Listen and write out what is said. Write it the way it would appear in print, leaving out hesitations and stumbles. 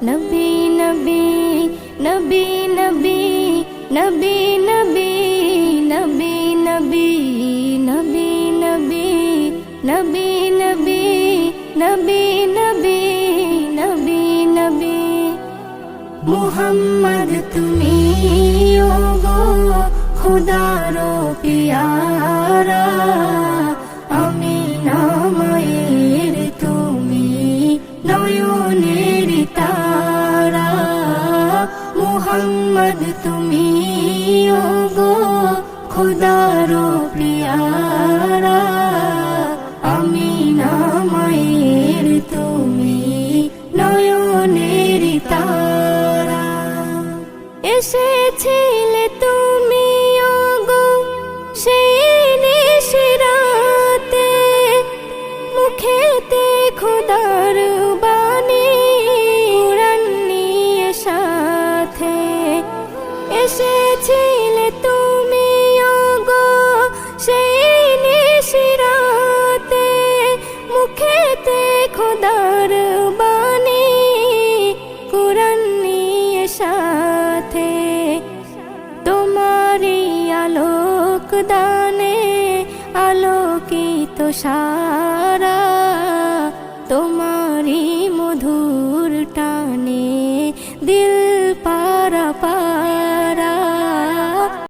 নবী নবী নবী নবী নবী নবী নবী নবী নবী নবী নবী নবী নবী নবী নবী মুহাম্মদ তুমি ওগো খুদারো পিয়ারা আমিনা মায়ের তুমি নয়নের তারা মুহাম্মদ তুমি ওগো খুদারো পিয়ারা আমিনা মায়ের তুমি নয়নের তারা এসেছিলে তুমি ওগো সেই নিশিরাতে মুখেতে খোদার বাণী কুরআন নিয়ে সাথে এসেছিলে তুমি ওগো সেই নিশিরাতে মুখেতে খোদার বাণী কুরআন নিয়ে সাথে তোমারি আলোক দানে আলোকিত সারা